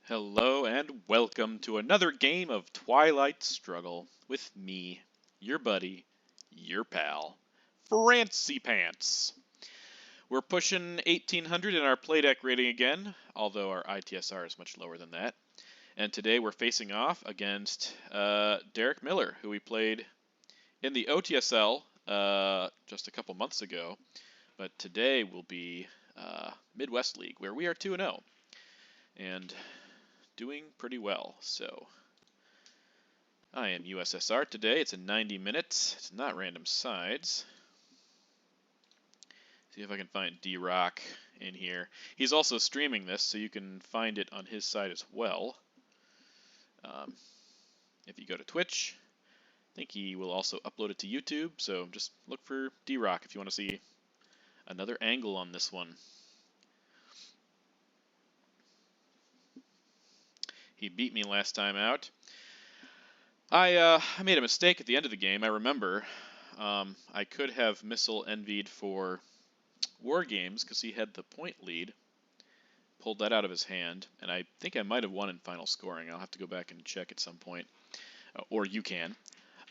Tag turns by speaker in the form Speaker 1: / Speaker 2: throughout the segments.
Speaker 1: Hello and welcome to another game of Twilight Struggle with me, your buddy, your pal, Frantzypantz. We're pushing 1800 in our playdeck rating again, although our ITSR is much lower than that. And today we're facing off against Derek Miller, who we played in the OTSL just a couple months ago. But today will be Midwest League, where we are 2-0. And doing pretty well. So I am USSR today. It's in 90 minutes. It's not random sides. See if I can find D-Rock in here. He's also streaming this, so you can find it on his side as well. If you go to Twitch, I think he will also upload it to YouTube, so just look for D-Rock if you want to see another angle on this one. He beat me last time out. I made a mistake at the end of the game, I remember. I could have missile envied for War Games because he had the point lead. Pulled that out of his hand, and I think I might have won in final scoring. I'll have to go back and check at some point. Or you can.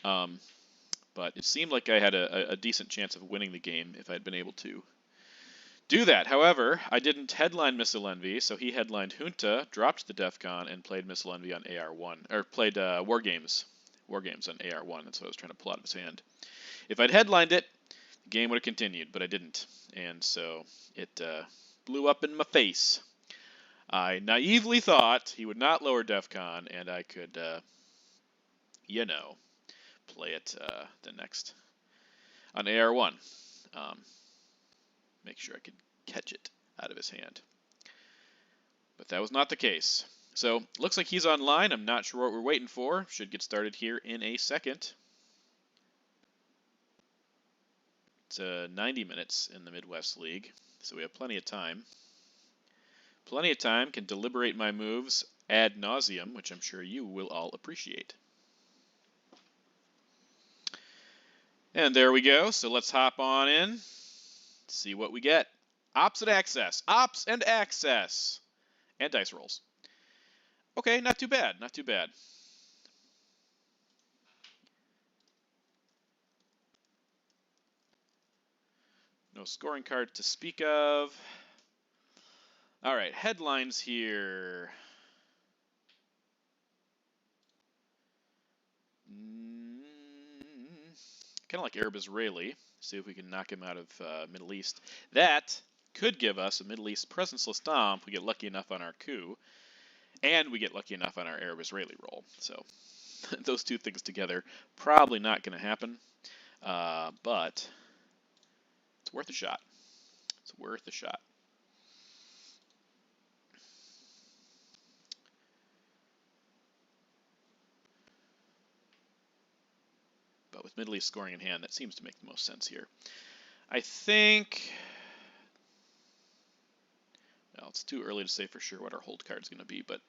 Speaker 1: But it seemed like I had a decent chance of winning the game if I'd been able to do that. However, I didn't headline Missile Envy, so he headlined Junta, dropped the DEF CON, and played Missile Envy on AR1, or played War Games on AR1. That's what I was trying to pull out of his hand. If I'd headlined it, the game would have continued, but I didn't, and so it blew up in my face. I naively thought he would not lower DEF CON, and I could, play it the next on AR1. Make sure I could catch it out of his hand. But that was not the case. So, looks like he's online. I'm not sure what we're waiting for. Should get started here in a second. It's 90 minutes in the Midwest League, so we have plenty of time. Plenty of time, can deliberate my moves ad nauseum, which I'm sure you will all appreciate. And there we go. So let's hop on in. See what we get. Ops and access. Ops and access. And dice rolls. Okay, not too bad. Not too bad. No scoring card to speak of. All right, headlines here. Kind of like Arab Israeli. See if we can knock him out of Middle East. That could give us a Middle East presence-less Dom if we get lucky enough on our coup. And we get lucky enough on our Arab Israeli roll. So those two things together, probably not going to happen. But it's worth a shot. It's worth a shot. But with Middle East scoring in hand, that seems to make the most sense here. I think, well, it's too early to say for sure what our hold card is going to be, but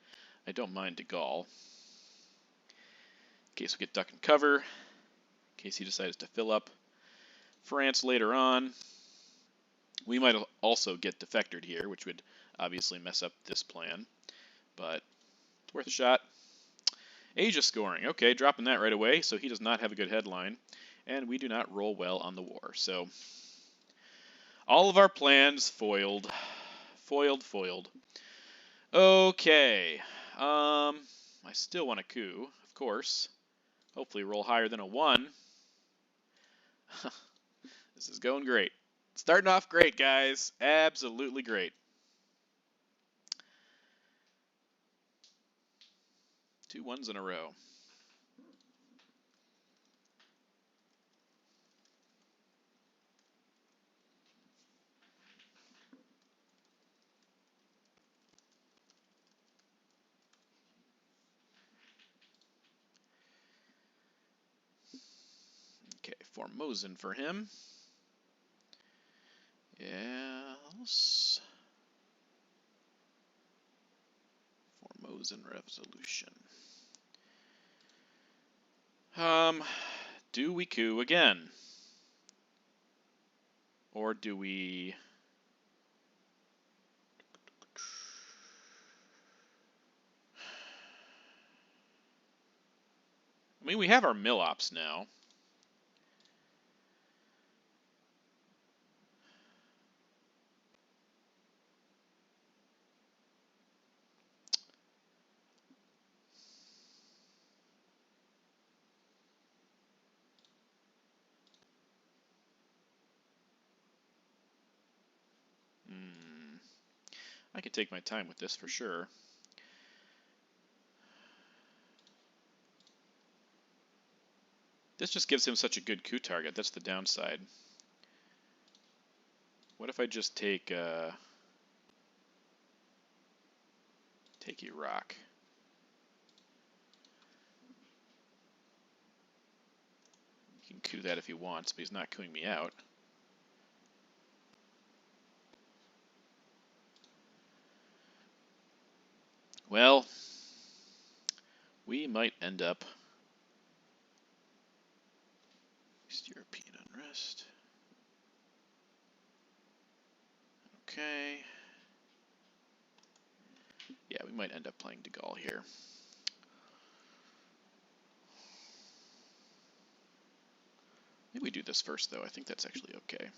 Speaker 1: I don't mind De Gaulle. In case we get duck and cover, in case he decides to fill up France later on. We might also get defectored here, which would obviously mess up this plan, but it's worth a shot. Asia scoring. Okay, dropping that right away, so he does not have a good headline, and we do not roll well on the war. So all of our plans foiled. Foiled. Okay. I still want a coup, of course. Hopefully roll higher than a 1. This is going great. Starting off great, guys. Absolutely great. 2 1s in a row. Okay, Formosan for him. Yes. Formosan Revolution. Do we coup again? Or do we... I mean, we have our mill ops now. I could take my time with this for sure. This just gives him such a good coup target. That's the downside. What if I just take Iraq? He can coup that if he wants, but he's not coupping me out. Well, we might end up East European unrest. Okay. Yeah, we might end up playing de Gaulle here. Maybe we do this first, though. I think that's actually okay.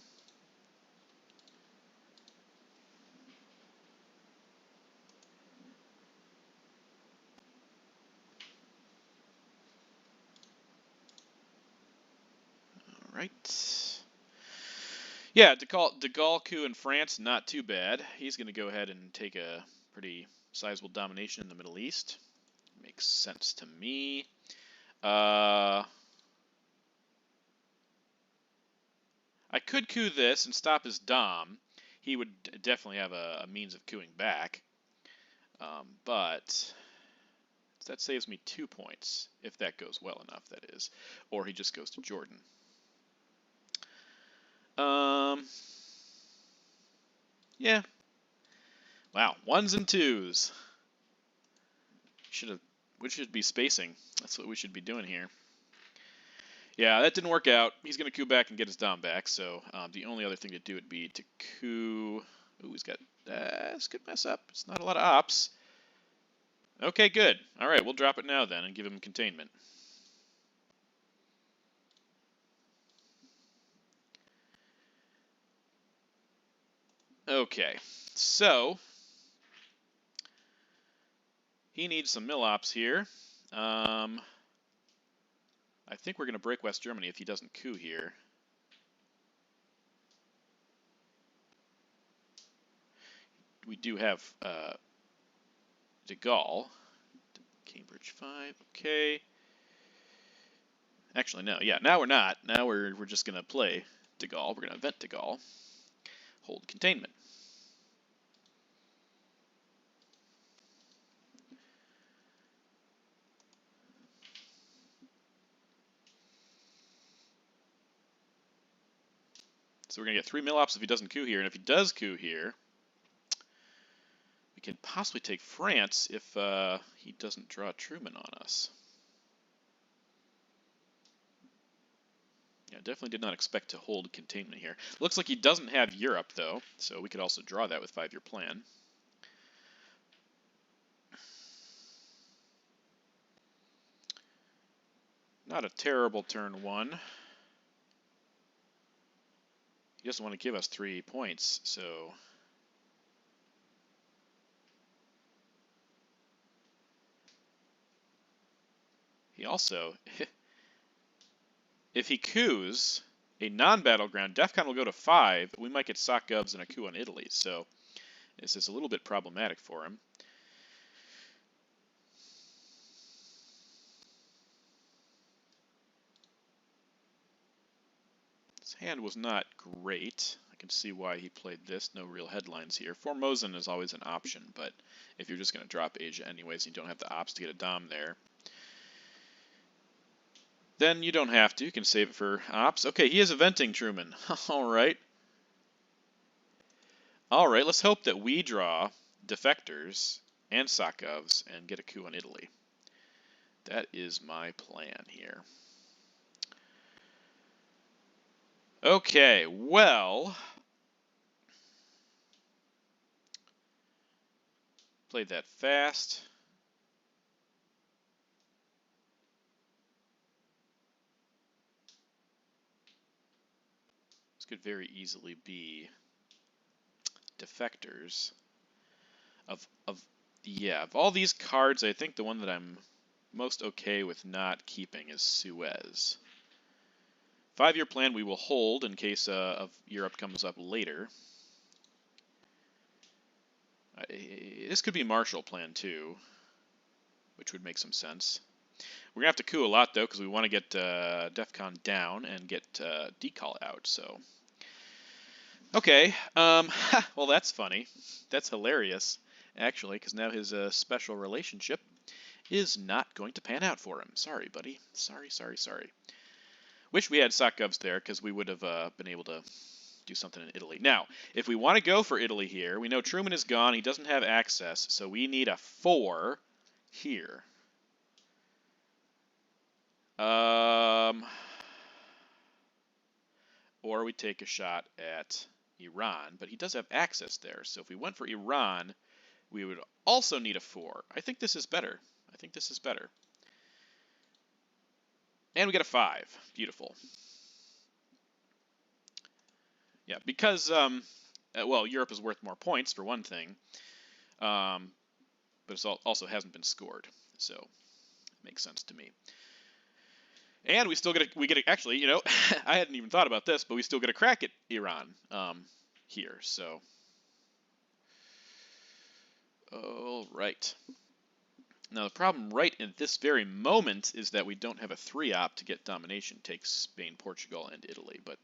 Speaker 1: All right. Yeah, de Gaulle coup in France, not too bad. He's going to go ahead and take a pretty sizable domination in the Middle East. Makes sense to me. I could coup this and stop his dom. He would definitely have a means of coupping back. But that saves me 2 points, if that goes well enough, that is. Or he just goes to Jordan. Yeah. Wow, 1s and 2s. We should be spacing. That's what we should be doing here. Yeah, that didn't work out. He's going to coup back and get his dom back, so the only other thing to do would be to coup... Ooh, he's got... this could mess up. It's not a lot of ops. Okay, good. All right, we'll drop it now then and give him containment. Okay, so he needs some mill ops here. I think we're going to break West Germany if he doesn't coup here. We do have de Gaulle. Cambridge 5, okay. Actually, no. Yeah, now we're not. Now we're just going to play de Gaulle. We're going to event de Gaulle. Hold containment. So we're going to get 3 mill ops if he doesn't coup here. And if he does coup here, we can possibly take France if he doesn't draw Truman on us. Yeah, definitely did not expect to hold containment here. Looks like he doesn't have Europe, though, so we could also draw that with 5-year plan. Not a terrible turn 1. He doesn't want to give us 3 points, so... He also... If he coups a non-battleground, DEFCON will go to 5. We might get sock govs and a coup on Italy, so this is a little bit problematic for him. His hand was not great. I can see why he played this. No real headlines here. Formosan is always an option, but if you're just going to drop Asia anyways, and you don't have the ops to get a dom there, then you don't have to. You can save it for ops. Okay, he is eventing Truman. All right. All right, let's hope that we draw defectors and Sokovs and get a coup on Italy. That is my plan here. Okay, well, played that fast. could very easily be defectors. Of all these cards, I think the one that I'm most okay with not keeping is Suez. 5-year plan we will hold in case of Europe comes up later. This could be Marshall Plan too, which would make some sense. We're going to have to coup a lot, though, because we want to get DEFCON down and get Decall out, so... Okay, well, that's funny. That's hilarious, actually, because now his special relationship is not going to pan out for him. Sorry, buddy. Sorry. Wish we had Sakgovs there, because we would have been able to do something in Italy. Now, if we want to go for Italy here, we know Truman is gone. He doesn't have access, so we need a 4 here. Or we take a shot at Iran, but he does have access there. So if we went for Iran, we would also need a 4. I think this is better. And we get a 5. Beautiful. Yeah, because, well, Europe is worth more points, for one thing. But it also hasn't been scored. So it makes sense to me. And we still get actually, you know, I hadn't even thought about this, but we still get a crack at Iran here. So, all right. Now the problem right in this very moment is that we don't have a 3-op to get domination, take Spain, Portugal, and Italy. But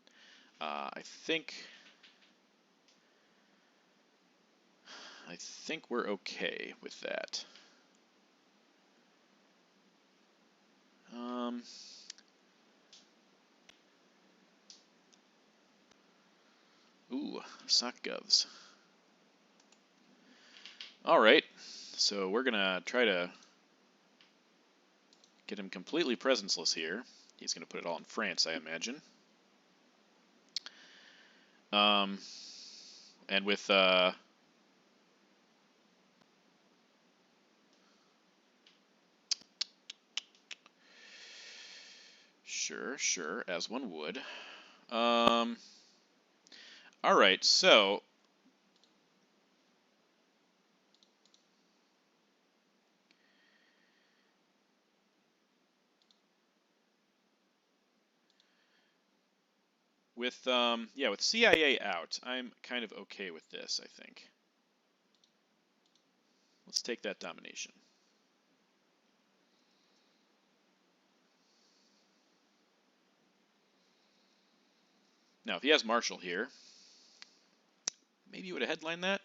Speaker 1: I think we're okay with that. Ooh, Sakgovs. Alright, so we're going to try to get him completely presenceless here. He's going to put it all in France, I imagine. And with... Sure, as one would. Alright, so... With CIA out, I'm kind of okay with this, I think. Let's take that domination. Now, if he has Marshall here, maybe he would have headlined that.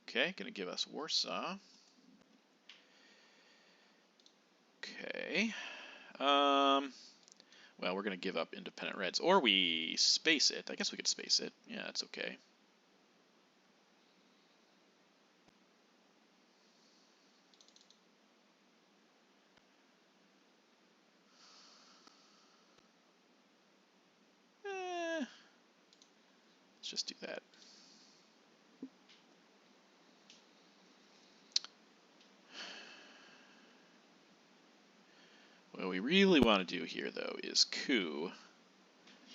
Speaker 1: Okay, gonna give us Warsaw. Okay. Well, we're gonna give up independent Reds, or we space it. I guess we could space it. Yeah, that's okay. Let's just do that. What we really want to do here, though, is coup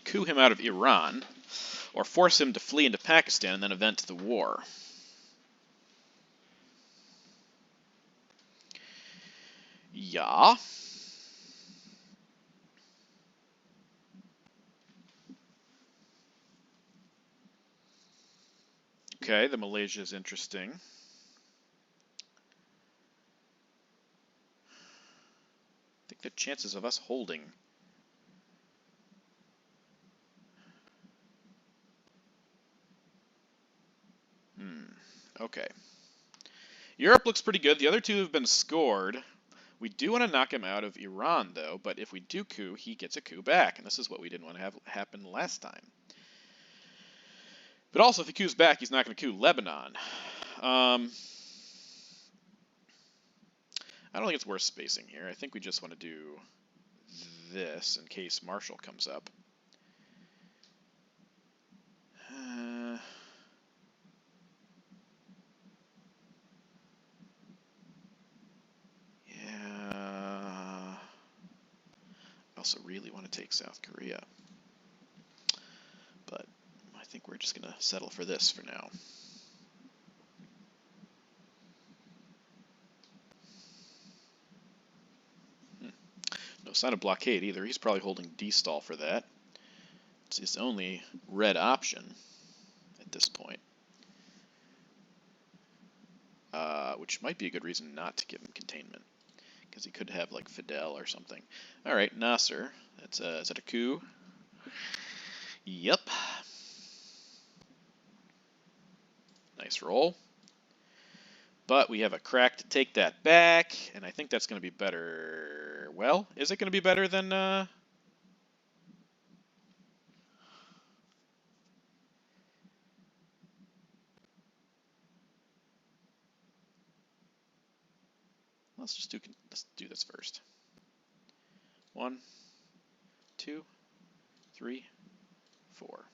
Speaker 1: him out of Iran, or force him to flee into Pakistan and then event the war. Yeah. Okay, the Malaysia is interesting. I think the chances of us holding... Okay. Europe looks pretty good. The other two have been scored. We do want to knock him out of Iran, though, but if we do coup, he gets a coup back, and this is what we didn't want to have happen last time. But also, if he coups back, he's not going to coup Lebanon. I don't think it's worth spacing here. I think we just want to do this in case Marshall comes up. Yeah. also really want to take South Korea. But I think we're just going to settle for this for now. No sign of blockade either. He's probably holding D-stall for that. It's his only red option at this point. Which might be a good reason not to give him containment, because he could have like Fidel or something. All right, Nasser. That's is that a coup? Yep. Nice roll. But we have a crack to take that back, and I think that's going to be better. Well, is it going to be better than? Let's do this first. 1, 2, 3, 4.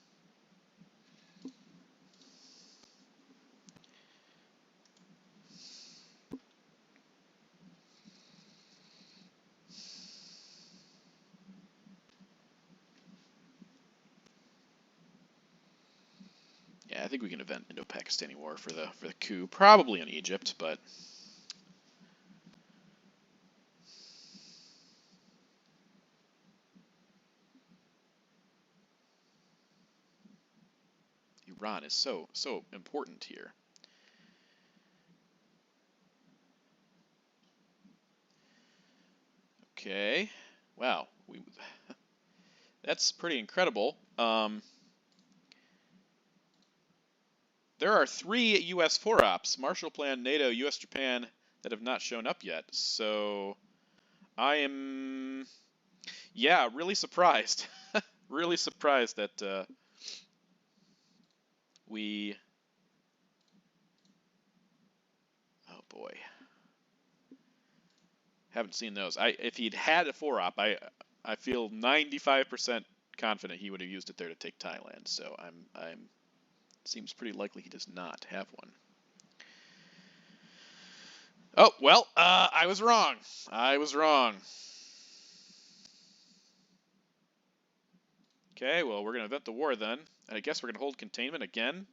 Speaker 1: Yeah, I think we can event Indo-Pakistani War for the coup, probably in Egypt, but Iran is so important here. Okay, wow, that's pretty incredible. There are 3 U.S. 4-ops, Marshall Plan, NATO, U.S. Japan, that have not shown up yet. So I am, yeah, really surprised. Really surprised that we, oh boy, haven't seen those. If he'd had a 4-op, I feel 95% confident he would have used it there to take Thailand. So I'm seems pretty likely he does not have one. Oh, well, I was wrong. I was wrong. Okay, well, we're going to event the war then. And I guess we're going to hold containment again.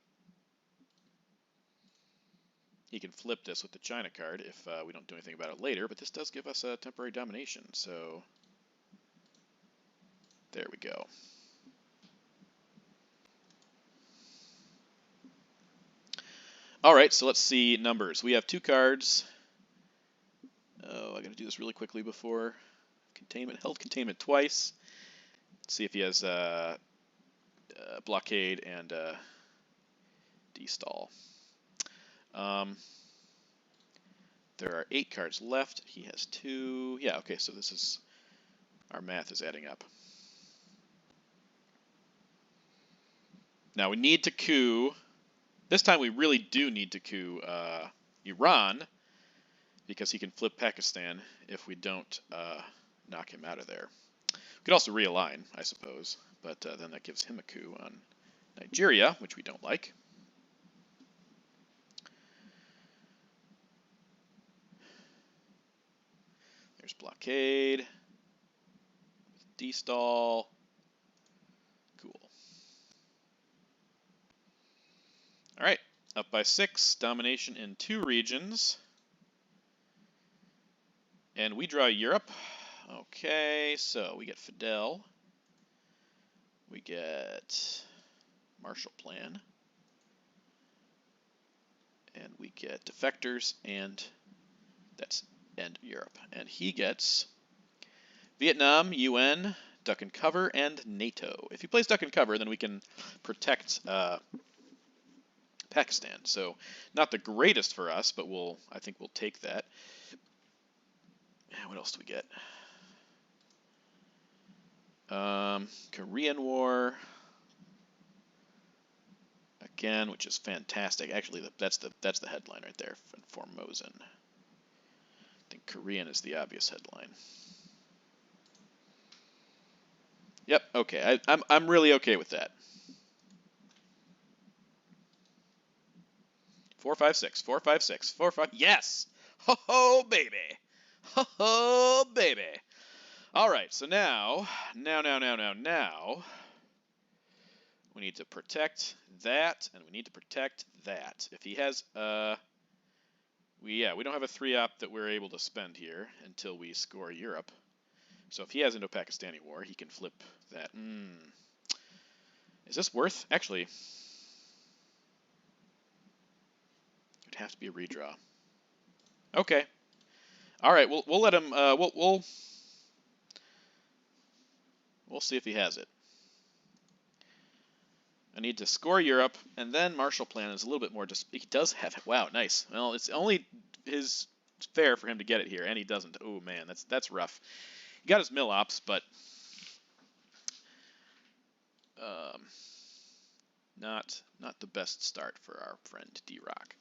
Speaker 1: He can flip this with the China card if we don't do anything about it later, but this does give us a temporary domination, so there we go. All right, so let's see numbers. We have 2 cards. Oh, I got to do this really quickly before containment. Held containment twice. Let's see if he has blockade and de-stall. There are 8 cards left. He has 2. Yeah, okay, so this is, our math is adding up. Now we need to coup. This time we really do need to coup Iran, because he can flip Pakistan if we don't knock him out of there. We could also realign, I suppose, but then that gives him a coup on Nigeria, which we don't like. There's blockade, de-stall. Cool. All right, up by 6, domination in 2 regions. And we draw Europe. Okay, so we get Fidel. We get Marshall Plan. And we get defectors, and that's end Europe. And he gets Vietnam, UN, duck and cover, and NATO. If he plays duck and cover, then we can protect Pakistan. So not the greatest for us, but I think we'll take that. What else do we get? Korean War again, which is fantastic. Actually, that's the headline right there. Formosan. I think Korean is the obvious headline. Yep. Okay. I'm really okay with that. 4, 5, 6. 4, 5, 6. 4, 5. Yes. Ho ho baby. Ho ho baby. All right, so now, we need to protect that, and we need to protect that. If he has, we don't have a 3-op that we're able to spend here until we score Europe. So if he has Indo-Pakistani War, he can flip that. Is this worth? Actually, it'd have to be a redraw. Okay. All right, we'll let him. We'll see if he has it. I need to score Europe, and then Marshall Plan is a little bit more. He does have it. Wow, nice. Well, it's only fair for him to get it here, and he doesn't. Oh man, that's rough. He got his mill ops, but not the best start for our friend D-Rock.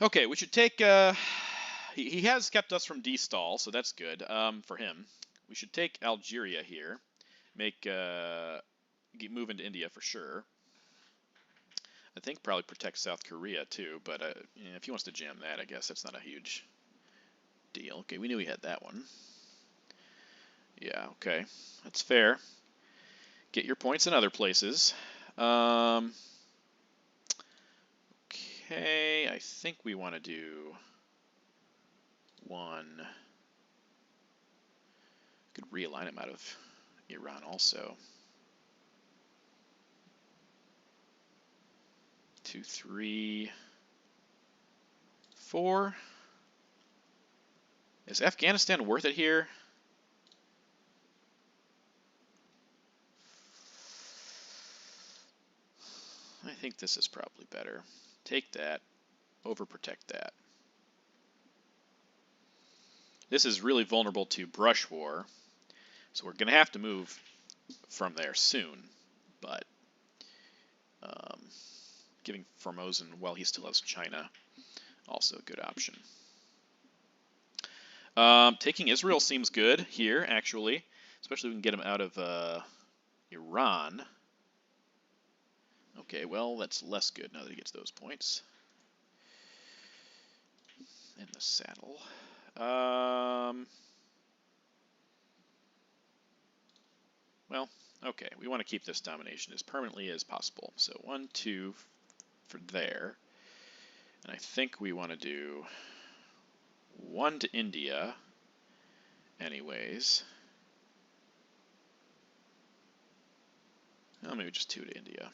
Speaker 1: Okay, we should take. He has kept us from D-stall, so that's good for him. We should take Algeria here, move into India for sure. I think probably protect South Korea too, but if he wants to jam that, I guess that's not a huge deal. Okay, we knew he had that one. Yeah, okay, that's fair. Get your points in other places. Okay, I think we want to do one. Could realign him out of Iran also. 2, 3, 4. Is Afghanistan worth it here? I think this is probably better. Take that, overprotect that. This is really vulnerable to brush war, so we're going to have to move from there soon, but giving Formosan while he still has China, also a good option. Taking Israel seems good here, actually, especially if we can get him out of Iran. Okay, well, that's less good now that he gets those points. In the saddle. Well, okay, we want to keep this domination as permanently as possible. So 1, 2 for there. And I think we want to do 1 to India anyways. Well, maybe just 2 to India.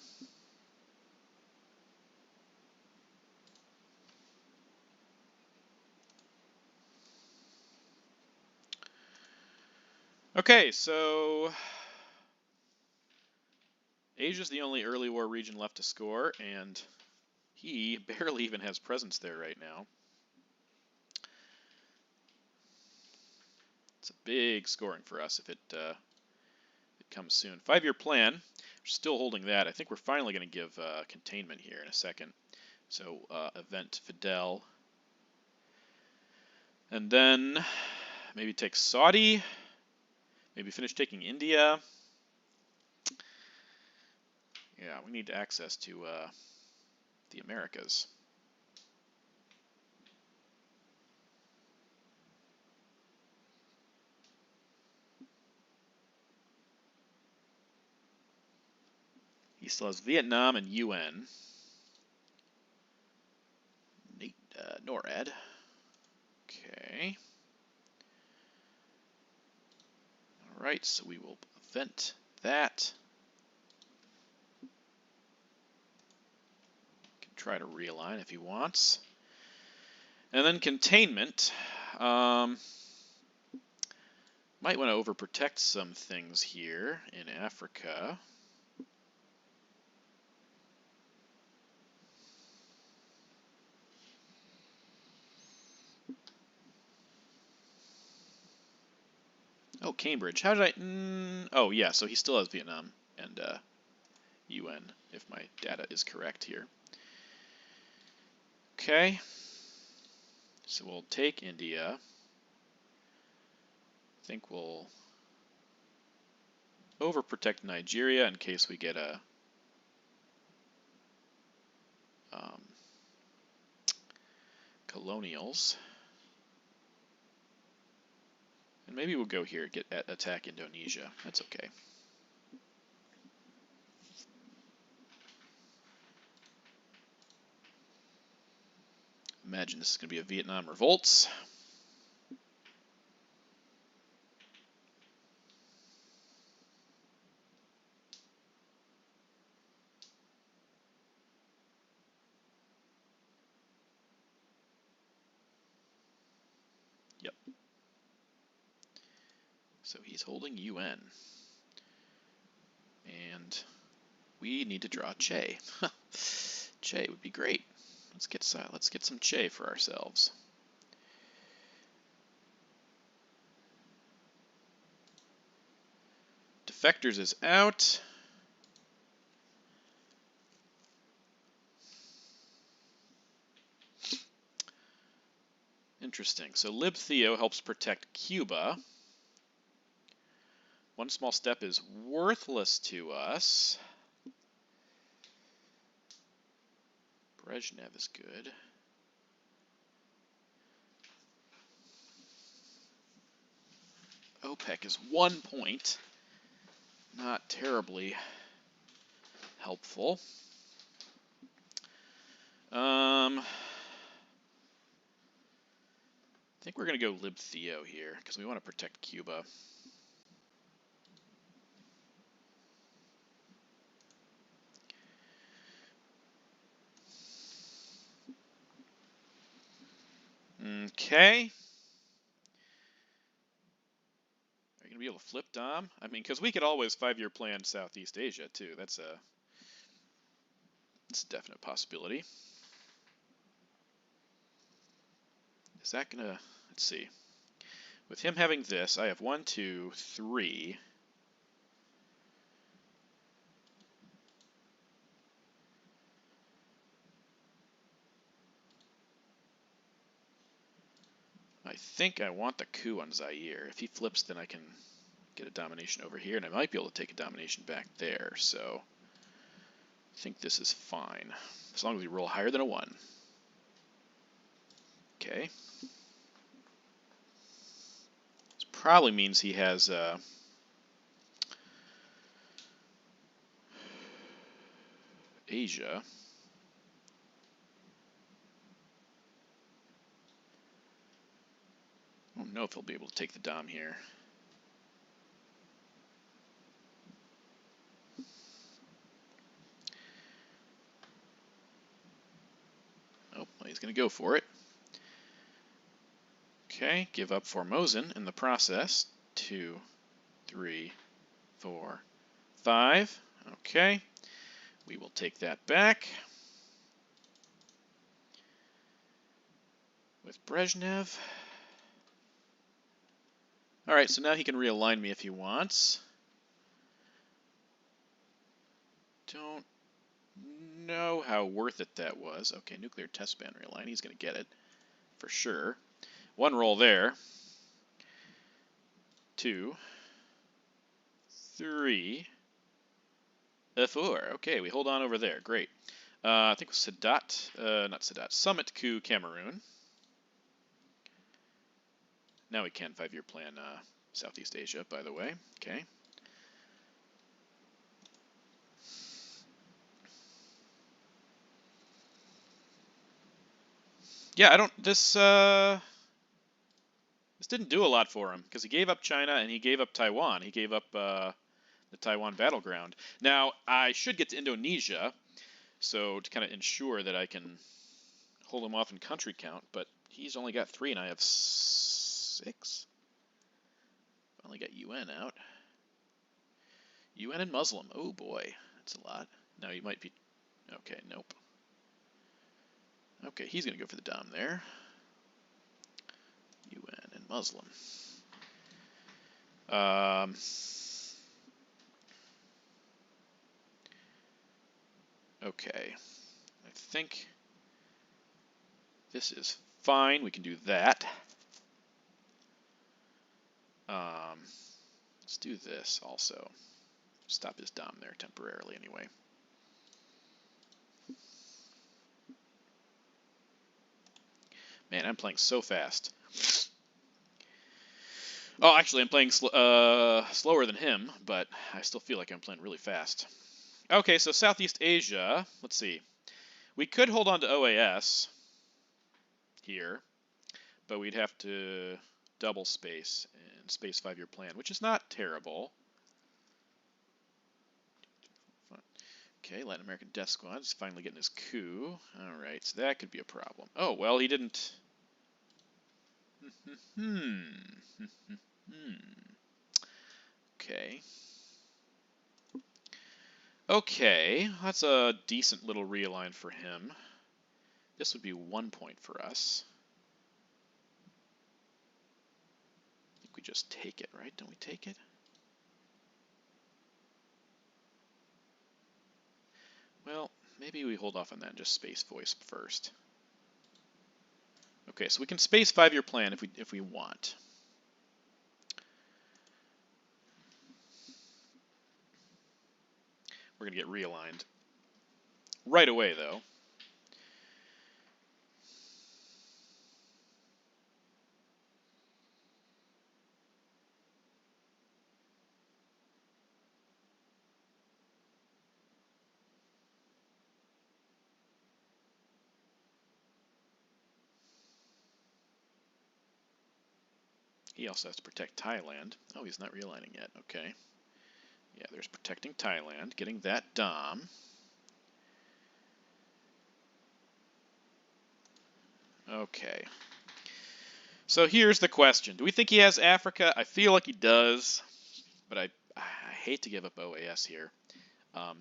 Speaker 1: Okay, so Asia's the only early war region left to score, and he barely even has presence there right now. It's a big scoring for us if it comes soon. 5-year plan. We're still holding that. I think we're finally going to give containment here in a second. So event Fidel. And then maybe take Saudi. Maybe finish taking India. Yeah, we need access to the Americas. He still has Vietnam and UN. NORAD. Okay. All right, so we will event that. Can try to realign if he wants. And then containment. Might want to overprotect some things here in Africa. Oh, Cambridge. How did I... oh, yeah, so he still has Vietnam and UN, if my data is correct here. Okay. So we'll take India. I think we'll overprotect Nigeria in case we get a colonials. Maybe we'll go here, get attack Indonesia. That's okay. Imagine this is going to be a Vietnam revolt. Yep. So he's holding UN. And we need to draw Che. Che would be great. Let's get some Che for ourselves. Defectors is out. Interesting. So Lib Theo helps protect Cuba. One small step is worthless to us. Brezhnev is good. OPEC is 1 point. Not terribly helpful. I think we're going to go Lib Theo here because we want to protect Cuba. Okay. Are you going to be able to flip Dom? I mean, because we could always 5-year plan Southeast Asia, too. That's a definite possibility. Is that going to... Let's see. With him having this, I have 1, 2, 3... I think I want the coup on Zaire. If he flips, then I can get a domination over here, and I might be able to take a domination back there, so I think this is fine, as long as we roll higher than a 1. Okay. This probably means he has Asia. I don't know if he'll be able to take the Dom here. Oh, well, he's going to go for it. Okay, give up Formosan in the process. 2, 3, 4, 5. Okay, we will take that back. With Brezhnev. All right, so now he can realign me if he wants. Don't know how worth it that was. Okay, nuclear test ban realign. He's going to get it for sure. 1 roll there. 2, 3, 4. Okay, we hold on over there. Great. I think it was Sadat, not Sadat, Summit Coup Cameroon. Now we can 5-year plan Southeast Asia, by the way. Okay. Yeah, I don't. This didn't do a lot for him because he gave up China and he gave up Taiwan. He gave up the Taiwan battleground. Now I should get to Indonesia, so to kind of ensure that I can hold him off in country count. But he's only got 3 and I have 6. Finally got UN out. UN and Muslim. Oh boy, that's a lot. Now he might be. Okay, nope. Okay, he's going to go for the Dom there. UN and Muslim. Okay, I think this is fine. We can do that. Let's do this also. Stop his Dom there temporarily anyway. Man, I'm playing so fast. Oh, actually, I'm playing slower than him, but I still feel like I'm playing really fast. Okay, so Southeast Asia. Let's see. We could hold on to OAS here, but we'd have to double space and space 5-year plan, which is not terrible. Okay, Latin American Death Squad is finally getting his coup. All right, so that could be a problem. Oh, well, he didn't. Okay. Okay, that's a decent little realign for him. This would be 1 point for us. I think we just take it, right? Don't we take it? Well, maybe we hold off on that and just space voice first. Okay, so we can space 5-year plan if we want. We're gonna get realigned right away, though. He also has to protect Thailand. Oh, he's not realigning yet. Okay. Yeah, there's protecting Thailand, getting that Dom. Okay. So here's the question. Do we think he has Africa? I feel like he does, but I hate to give up OAS here. But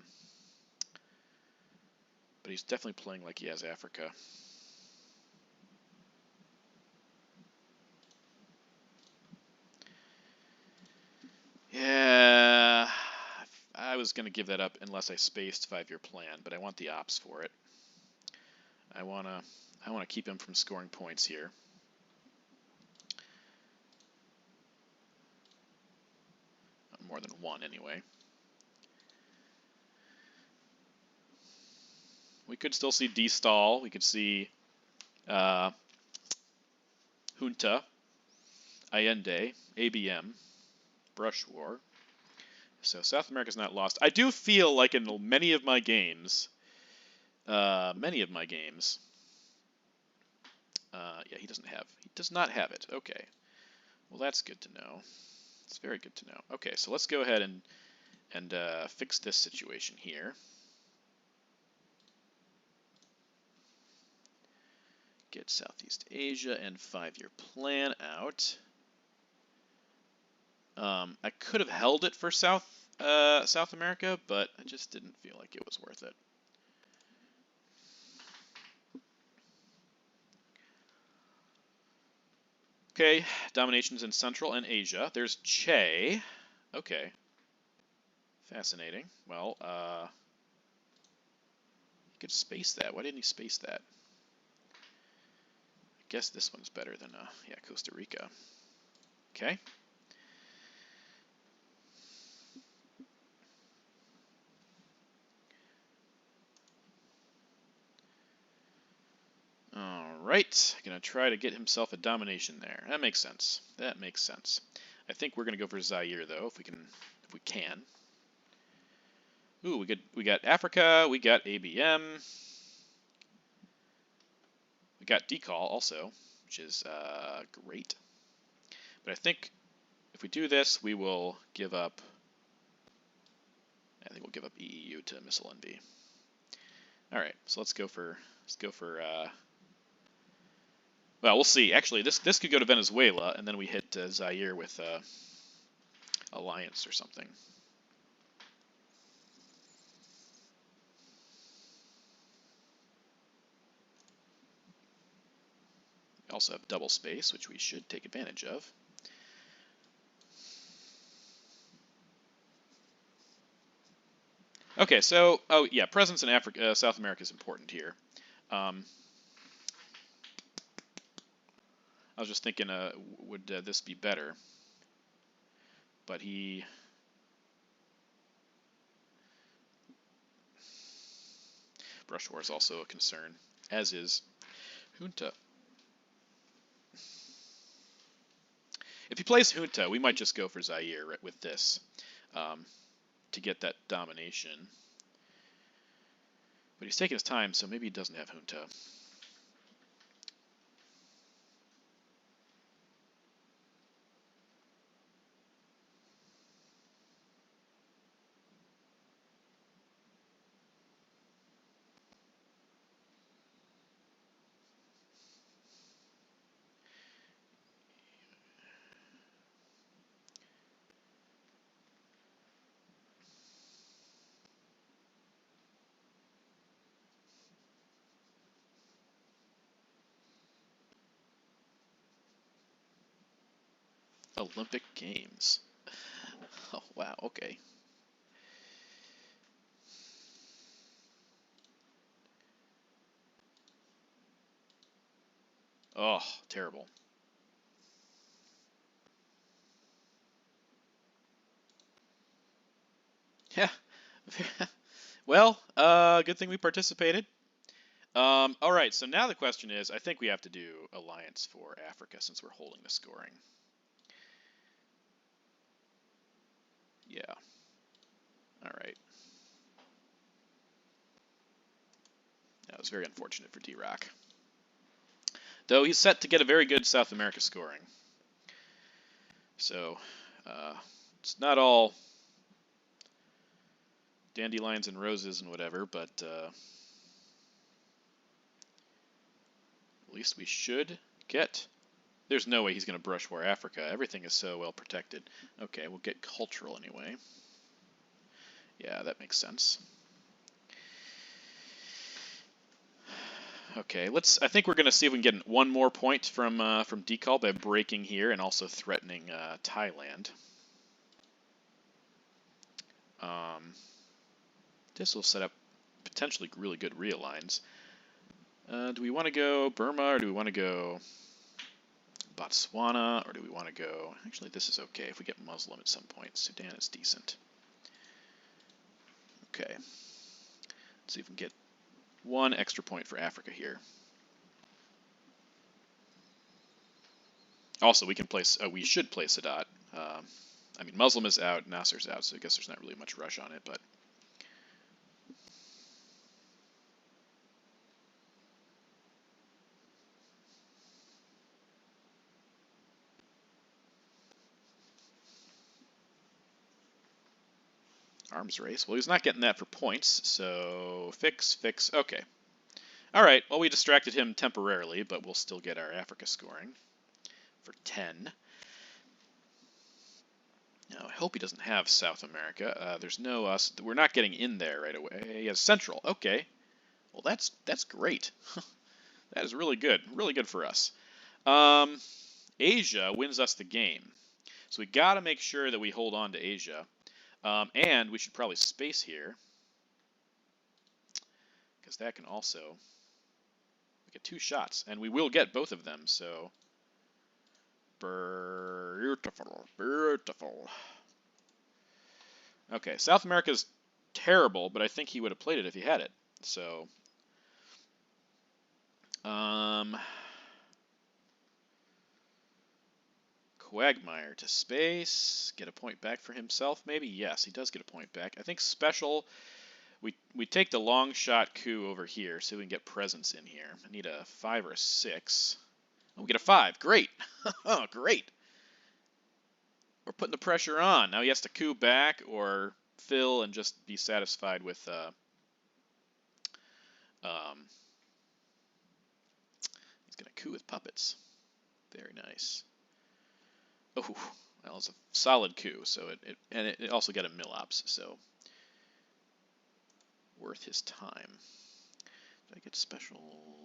Speaker 1: he's definitely playing like he has Africa. Yeah, I was going to give that up unless I spaced 5-year plan, but I want the ops for it. I want to keep him from scoring points here. More than one, anyway. We could still see D-Stall. We could see Junta, Allende, ABM, Brush War. So South America's not lost. I do feel like in many of my games, yeah, he does not have it. Okay, well that's good to know. It's very good to know. Okay, so let's go ahead and fix this situation here. Get Southeast Asia and 5-year plan out. I could have held it for South America, but I just didn't feel like it was worth it. Okay, dominations in Central and Asia. There's Che. Okay. Fascinating. Well, he could space that. Why didn't he space that? I guess this one's better than, yeah, Costa Rica. Okay. Alright, gonna try to get himself a domination there. That makes sense. That makes sense. I think we're gonna go for Zaire though, if we can. Ooh, we got Africa, we got ABM, we got Decall also, which is great. But I think if we do this, we will give up. I think we'll give up EEU to Missile Envy. All right, so let's go for. Well, we'll see. Actually, this could go to Venezuela, and then we hit Zaire with Alliance or something. We also have double space, which we should take advantage of. Okay, so oh yeah, presence in Africa, South America is important here. I was just thinking, would this be better? But Brush War is also a concern, as is Junta. If he plays junta, we might just go for Zaire with this to get that domination. But he's taking his time, so maybe he doesn't have junta. Olympic Games. Oh, wow, okay. Oh, terrible. Yeah. Well, good thing we participated. All right, so now the question is, I think we have to do alliance for Africa since we're holding the scoring. Yeah. All right. That was very unfortunate for D-Rock. Though he's set to get a very good South America scoring. So, it's not all dandelions and roses and whatever, but at least we should get... There's no way he's going to brush war Africa. Everything is so well protected. Okay, we'll get cultural anyway. Yeah, that makes sense. Okay, I think we're going to see if we can get one more point from Decall by breaking here and also threatening Thailand. This will set up potentially really good realigns. Do we want to go Burma or do we want to go Botswana or do we want to go... Actually, this is okay if we get Muslim at some point. Sudan is decent. Okay. Let's see if we can get one extra point for Africa here. Also, we can place. We should play Sadat. I mean, Muslim is out, Nasser's out, so I guess there's not really much rush on it. But arms race. Well, he's not getting that for points, so fix. Okay. All right. Well, we distracted him temporarily, but we'll still get our Africa scoring for 10. Now, I hope he doesn't have South America. There's no us. We're not getting in there right away. He has Central. Okay. Well, that's great. That is really good. Really good for us. Asia wins us the game. So we got to make sure that we hold on to Asia. And we should probably space here. Because that can also... We get 2 shots. And we will get both of them, so... Beautiful. Beautiful. Okay, South America's terrible, but I think he would have played it if he had it. So... Quagmire to space, get a point back for himself, maybe? Yes, he does get a point back. I think special, we take the long shot coup over here so we can get presence in here. I need a 5 or a 6. Oh, we get a 5, great. Oh, great. We're putting the pressure on. Now he has to coup back or fill and just be satisfied with, he's going to coup with puppets. Very nice. Oh, well, it's a solid coup, so it also got a mill-ops, so worth his time. Did I get special?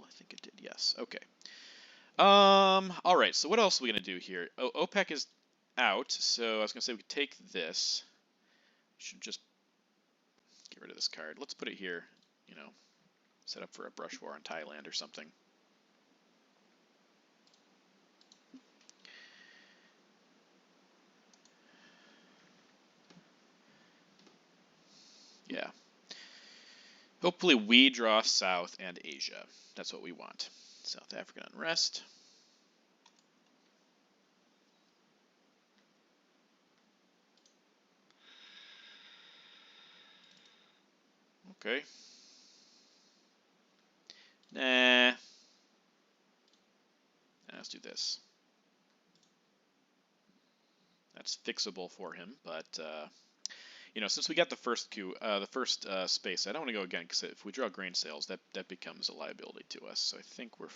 Speaker 1: I think it did, yes. Okay. All right, so what else are we going to do here? Oh, OPEC is out, so I was going to say we could take this. Should just get rid of this card. Let's put it here, you know, set up for a brush war on Thailand or something. Yeah. Hopefully we draw South and Asia. That's what we want. South African unrest. Okay. Nah. Let's do this. That's fixable for him, but you know, since we got the first space, I don't want to go again because if we draw grain sales, that becomes a liability to us. So I think we're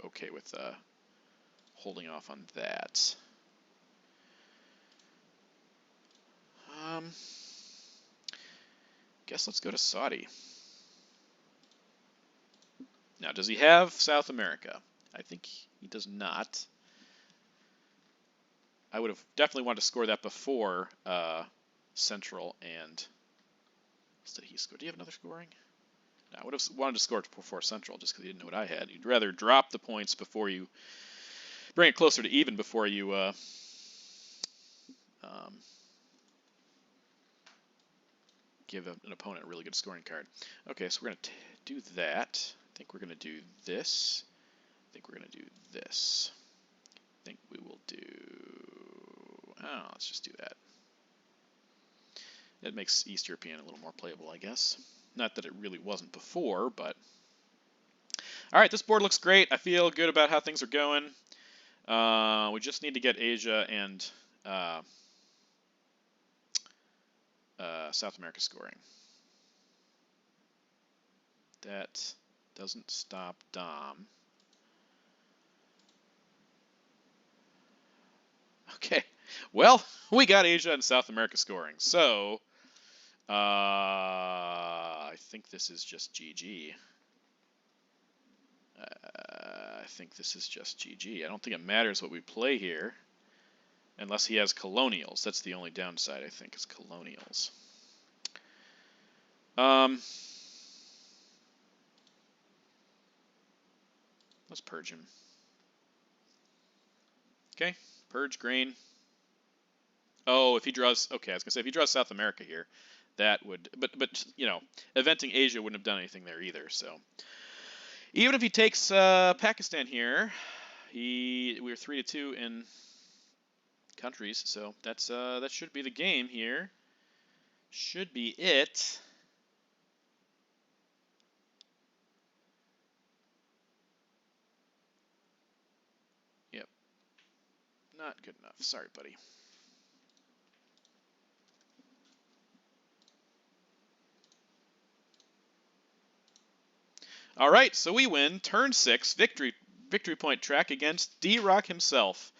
Speaker 1: okay with holding off on that. Guess let's go to Saudi. Now, does he have South America? I think he does not. I would have definitely wanted to score that before Central and... Did he score? Do you have another scoring? No, I would have wanted to score it before Central just because he didn't know what I had. You'd rather drop the points before you bring it closer to even before you give an opponent a really good scoring card. Okay, so we're going to do that. I think we're going to do this. I think we're going to do this. I think we will do... Oh, let's just do that. It makes East European a little more playable, I guess. Not that it really wasn't before, but... Alright, this board looks great. I feel good about how things are going. We just need to get Asia and South America scoring. That doesn't stop Dom. Okay, well, we got Asia and South America scoring, so I think this is just GG. I think this is just GG. I don't think it matters what we play here, unless he has colonials. That's the only downside, I think, is colonials. Let's purge him. Okay, purge grain. Oh, if he draws, okay, I was gonna say if he draws South America here, that would, but you know, eventing Asia wouldn't have done anything there either. So even if he takes Pakistan here, we're 3-2 in countries, so that's that should be the game here. Should be it. Yep. Not good enough. Sorry, buddy. All right, so we win turn 6 victory point track against D-Rock himself.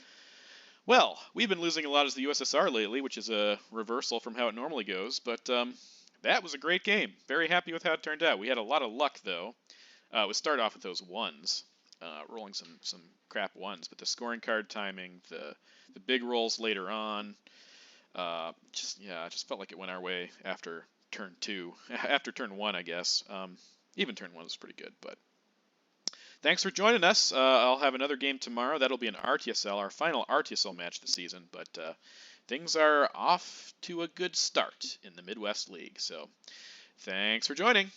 Speaker 1: Well, we've been losing a lot as the USSR lately, which is a reversal from how it normally goes, but that was a great game. Very happy with how it turned out. We had a lot of luck, though. We start off with those ones, rolling some crap ones, but the scoring card timing, the big rolls later on, I just felt like it went our way after turn 2, after turn 1, I guess. Even turn 1 was pretty good, but thanks for joining us. I'll have another game tomorrow. That'll be an RTSL, our final RTSL match this season, but things are off to a good start in the Midwest League. So thanks for joining.